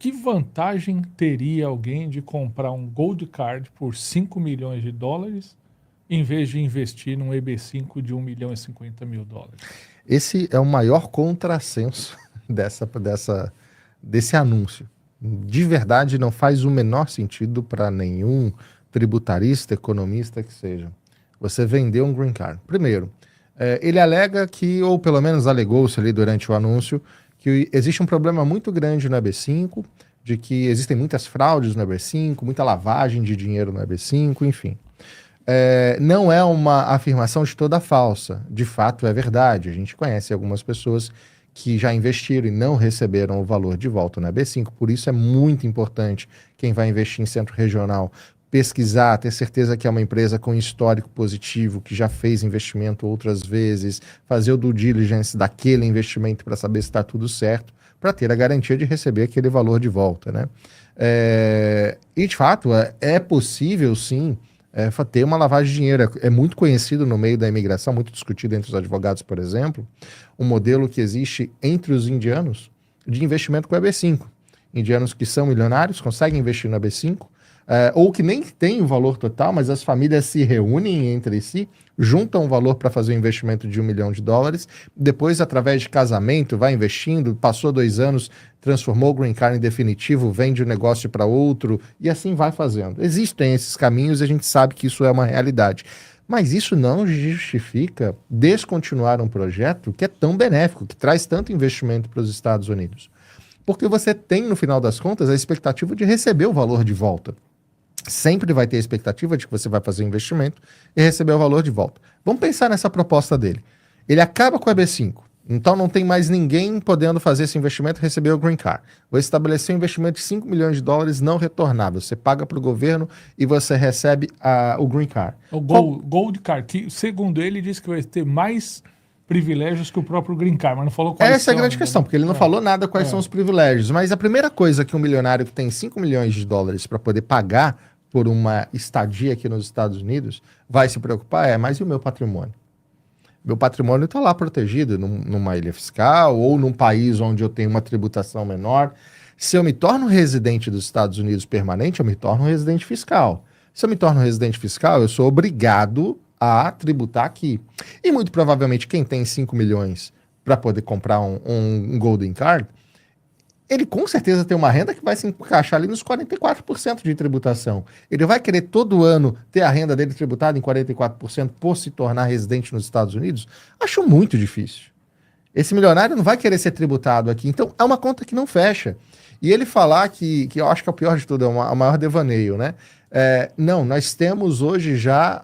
Que vantagem teria alguém de comprar um Gold Card por 5 milhões de dólares em vez de investir num EB5 de 1 milhão e 50 mil dólares? Esse é o maior contrassenso desse anúncio. De verdade, não faz o menor sentido para nenhum tributarista, economista que seja, você vender um green card. Primeiro, ele alega que, ou pelo menos alegou-se ali durante o anúncio, que existe um problema muito grande no EB5, de que existem muitas fraudes no EB5, muita lavagem de dinheiro no EB5, enfim. Não é uma afirmação de toda falsa. De fato, é verdade. A gente conhece algumas pessoas que já investiram e não receberam o valor de volta no EB5. Por isso é muito importante quem vai investir em centro regional pesquisar, ter certeza que é uma empresa com histórico positivo, que já fez investimento outras vezes, fazer o due diligence daquele investimento para saber se está tudo certo, para ter a garantia de receber aquele valor de volta, né? E de fato, é possível sim ter uma lavagem de dinheiro. É muito conhecido no meio da imigração, muito discutido entre os advogados, por exemplo, um modelo que existe entre os indianos de investimento com o EB5. Indianos que são milionários conseguem investir no EB5, ou que nem tem o valor total, mas as famílias se reúnem entre si, juntam o valor para fazer um investimento de 1 milhão de dólares, depois, através de casamento, vai investindo, passou 2 anos, transformou o green card em definitivo, vende o negócio para outro, e assim vai fazendo. Existem esses caminhos e a gente sabe que isso é uma realidade. Mas isso não justifica descontinuar um projeto que é tão benéfico, que traz tanto investimento para os Estados Unidos. Porque você tem, no final das contas, a expectativa de receber o valor de volta. Sempre vai ter a expectativa de que você vai fazer um investimento e receber o valor de volta. Vamos pensar nessa proposta dele. Ele acaba com o EB5, então não tem mais ninguém podendo fazer esse investimento e receber o green card. Vou estabelecer um investimento de 5 milhões de dólares não retornável. Você paga para o governo e você recebe o green card. O Gold Card, que segundo ele diz que vai ter mais privilégios que o próprio green card, mas não falou quais Essa é a grande questão, porque ele não falou nada quais são os privilégios. Mas a primeira coisa que um milionário que tem 5 milhões de dólares para poder pagar por uma estadia aqui nos Estados Unidos vai se preocupar mas e o meu patrimônio? Meu patrimônio está lá protegido numa ilha fiscal ou num país onde eu tenho uma tributação menor. Se eu me torno residente dos Estados Unidos permanente, eu me torno residente fiscal. Se eu me torno residente fiscal, eu sou obrigado a tributar aqui. E muito provavelmente quem tem 5 milhões para poder comprar um Golden Card, ele com certeza tem uma renda que vai se encaixar ali nos 44% de tributação. Ele vai querer todo ano ter a renda dele tributada em 44% por se tornar residente nos Estados Unidos? Acho muito difícil. Esse milionário não vai querer ser tributado aqui. Então, é uma conta que não fecha. E ele falar que eu acho que é o pior de tudo, é o maior devaneio, né? Não, nós temos hoje já...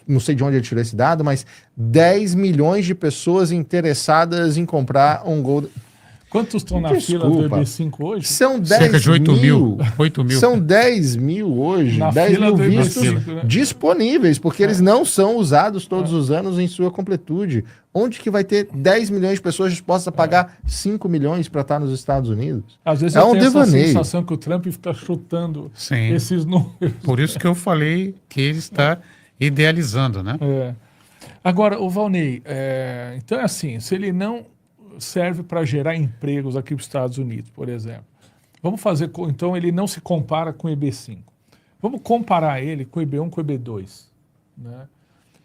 não sei de onde ele tirou esse dado, mas 10 milhões de pessoas interessadas em comprar um Gold. Quantos estão na fila do EB5 hoje? São 10 cerca de 8 mil. 8 mil. São 10 mil hoje, na 10 fila mil do vistos EB5, né? disponíveis, porque eles não são usados todos os anos em sua completude. Onde que vai ter 10 milhões de pessoas dispostas a pagar 5 milhões para estar nos Estados Unidos? Às vezes É eu um tenho devaneio. essa sensação que o Trump está chutando Sim. esses números. Por isso que eu falei que ele está idealizando, né? Agora, o Valnei, então é assim, se ele não serve para gerar empregos aqui para os Estados Unidos, por exemplo, vamos fazer, então ele não se compara com o EB5. Vamos comparar ele com o EB1, com o EB2, né?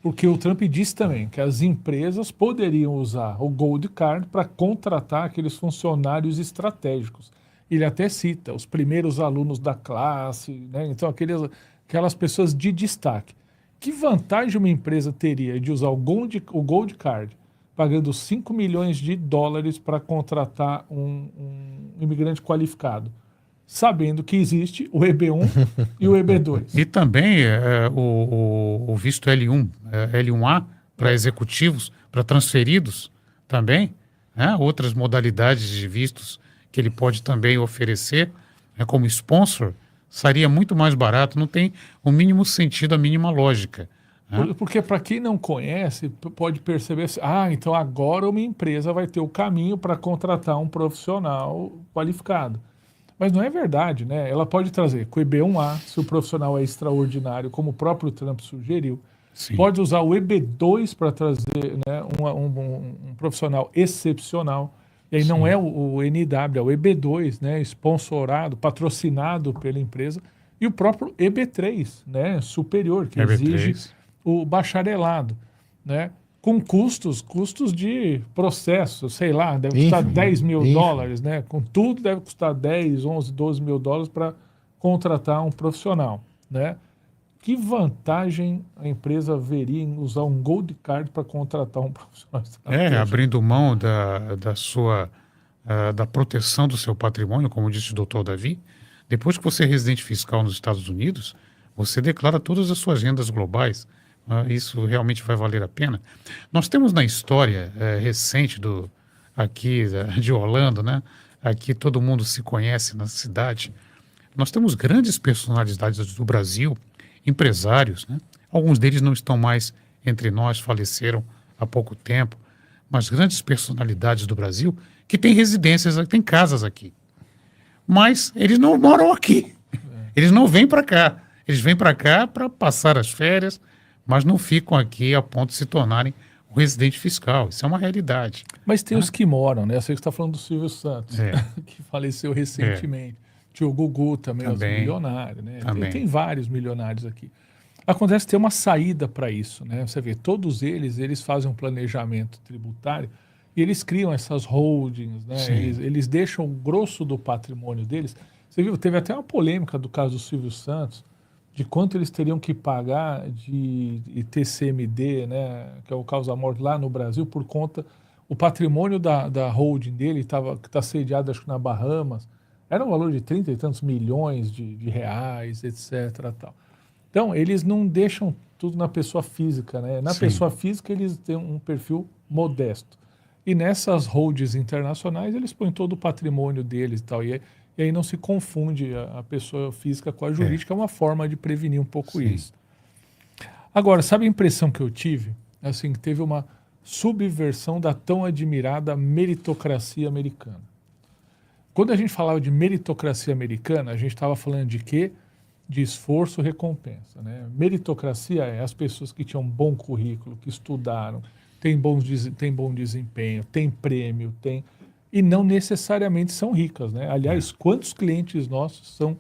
Porque o Trump disse também que as empresas poderiam usar o Gold Card para contratar aqueles funcionários estratégicos. Ele até cita os primeiros alunos da classe, né? Então aquelas pessoas de destaque. Que vantagem uma empresa teria de usar o Gold Card pagando 5 milhões de dólares para contratar um imigrante qualificado, sabendo que existe o EB1 e o EB2? E também o visto L1, L1A para executivos, para transferidos também, né? Outras modalidades de vistos que ele pode também oferecer, como sponsor, seria muito mais barato, não tem o mínimo sentido, a mínima lógica. Porque para quem não conhece, pode perceber assim, então agora uma empresa vai ter o caminho para contratar um profissional qualificado. Mas não é verdade, né? Ela pode trazer com o EB1A, se o profissional é extraordinário, como o próprio Trump sugeriu. Sim. Pode usar o EB2 para trazer, né, um profissional excepcional. E aí Sim. não é o NW, é o EB2, né, sponsorado, patrocinado pela empresa, e o próprio EB3, né, superior, que exige EB3. o bacharelado, né, com custos de processo, sei lá, deve custar Ínfimo, 10 mil ínfimo. dólares, né, com tudo deve custar 10, 11, 12 mil dólares para contratar um profissional, né. Que vantagem a empresa veria em usar um Gold Card para contratar um profissional estratégico? Abrindo mão da proteção do seu patrimônio, como disse o doutor Davi, depois que você é residente fiscal nos Estados Unidos, você declara todas as suas rendas globais. Isso realmente vai valer a pena. Nós temos na história recente de Orlando, né? Aqui todo mundo se conhece na cidade. Nós temos grandes personalidades do Brasil, empresários, né? Alguns deles não estão mais entre nós, faleceram há pouco tempo, mas grandes personalidades do Brasil que têm residências, têm casas aqui. Mas eles não moram aqui. Eles não vêm para cá. Eles vêm para cá para passar as férias, mas não ficam aqui a ponto de se tornarem um residente fiscal. Isso é uma realidade. Mas tem os que moram, né? Eu sei que você está falando do Silvio Santos, É. que faleceu recentemente. Tio Gugu também, os Também. milionários, né? Também. Tem vários milionários aqui. Acontece que tem uma saída para isso, né? Você vê, todos eles fazem um planejamento tributário e eles criam essas holdings, né? Sim. Eles deixam o grosso do patrimônio deles. Você viu, teve até uma polêmica do caso do Silvio Santos, de quanto eles teriam que pagar de TCMD, né? Que é o causa-morte lá no Brasil, por conta... O patrimônio da holding dele, que está sediado, acho que na Bahamas, era um valor de 30 e tantos milhões de reais, etc. Tal. Então, eles não deixam tudo na pessoa física, né? Na Sim. pessoa física, eles têm um perfil modesto. E nessas holdings internacionais, eles põem todo o patrimônio deles e tal. E aí não se confunde a pessoa física com a jurídica, é uma forma de prevenir um pouco Sim. isso. Agora, sabe a impressão que eu tive? Assim, que teve uma subversão da tão admirada meritocracia americana. Quando a gente falava de meritocracia americana, a gente estava falando de quê? De esforço e recompensa, né? Meritocracia é as pessoas que tinham bom currículo, que estudaram, têm bom desempenho, têm prêmio, e não necessariamente são ricas, né? Aliás, quantos clientes nossos são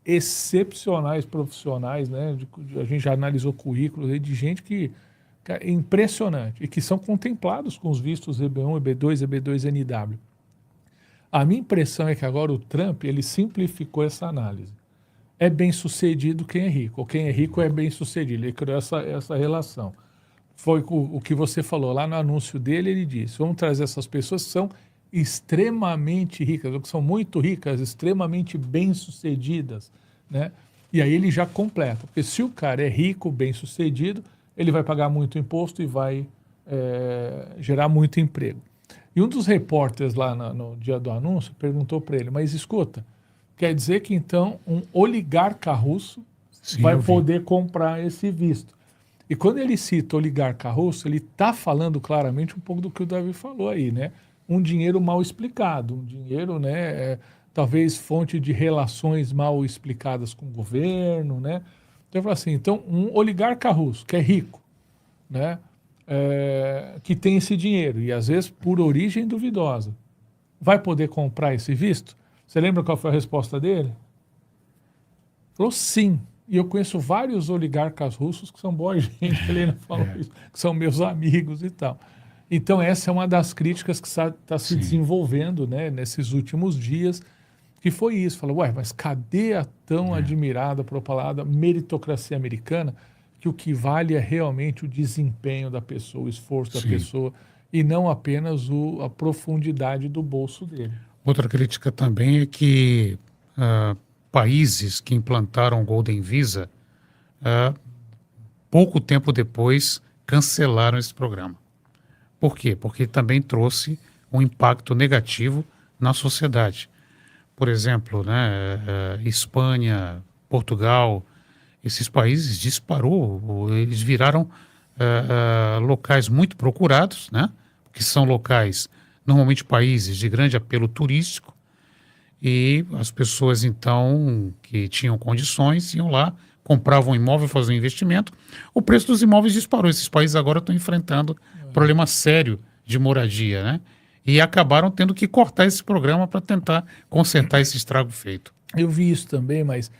excepcionais profissionais, né? A gente já analisou currículos aí de gente que é impressionante e que são contemplados com os vistos EB1, EB2, EB2NW. A minha impressão é que agora o Trump ele simplificou essa análise. É bem sucedido quem é rico, ou quem é rico é bem sucedido. Ele criou essa relação. Foi o que você falou lá no anúncio dele, ele disse, vamos trazer essas pessoas que são extremamente ricas, ou que são muito ricas, extremamente bem-sucedidas, né? E aí ele já completa, porque se o cara é rico, bem-sucedido, ele vai pagar muito imposto e vai gerar muito emprego. E um dos repórteres lá no dia do anúncio perguntou para ele, mas escuta, quer dizer que então um oligarca russo Sim, vai eu vi. poder comprar esse visto? E quando ele cita oligarca russo, ele está falando claramente um pouco do que o Davi falou aí, né? Um dinheiro mal explicado, um dinheiro, né, talvez fonte de relações mal explicadas com o governo, né? Então, eu falo assim, então um oligarca russo que é rico, né, que tem esse dinheiro e às vezes por origem duvidosa, vai poder comprar esse visto? Você lembra qual foi a resposta dele? Falou sim. E eu conheço vários oligarcas russos que são boa gente, ele ainda falou isso, que são meus amigos e tal. Então essa é uma das críticas que está se desenvolvendo, né, nesses últimos dias, que foi isso. Falou, ué, mas cadê a tão admirada, propalada meritocracia americana, que o que vale é realmente o desempenho da pessoa, o esforço da Sim. pessoa, e não apenas a profundidade do bolso dele. Outra crítica também é que países que implantaram o Golden Visa, pouco tempo depois, cancelaram esse programa. Por quê? Porque também trouxe um impacto negativo na sociedade. Por exemplo, né, Espanha, Portugal, esses países disparou, eles viraram locais muito procurados, né, que são locais, normalmente países de grande apelo turístico, e as pessoas, então, que tinham condições, iam lá, compravam um imóvel, faziam um investimento, o preço dos imóveis disparou. Esses países agora estão enfrentando problema sério de moradia, né? e acabaram tendo que cortar esse programa para tentar consertar esse estrago feito. Eu vi isso também, mas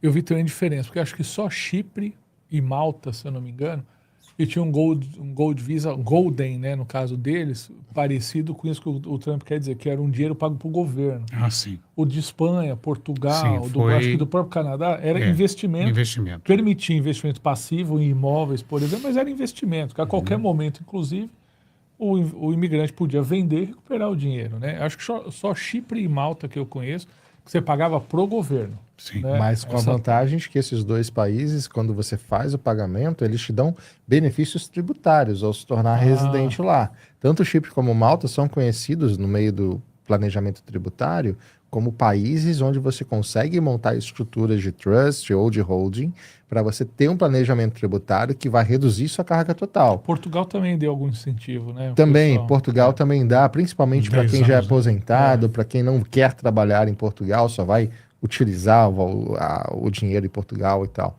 eu vi também diferença, porque acho que só Chipre e Malta, se eu não me engano, e tinha um Gold Visa, Golden, né, no caso deles, parecido com isso que o Trump quer dizer, que era um dinheiro pago para o governo. Ah, sim. O de Espanha, Portugal, Sim, acho que do próprio Canadá, era investimento. Permitia investimento passivo em imóveis, por exemplo, mas era investimento, que a qualquer momento, inclusive, o imigrante podia vender e recuperar o dinheiro, né? Acho que só Chipre e Malta que eu conheço, que você pagava pro governo. Sim. Né? Mas com a vantagem de que esses dois países, quando você faz o pagamento, eles te dão benefícios tributários ao se tornar residente lá. Tanto Chipre como Malta são conhecidos no meio do planejamento tributário como países onde você consegue montar estruturas de trust ou de holding para você ter um planejamento tributário que vai reduzir sua carga total. Portugal também deu algum incentivo, né? Também, Portugal também dá, principalmente para quem já é aposentado, né? para quem não quer trabalhar em Portugal, só vai utilizar o dinheiro em Portugal e tal.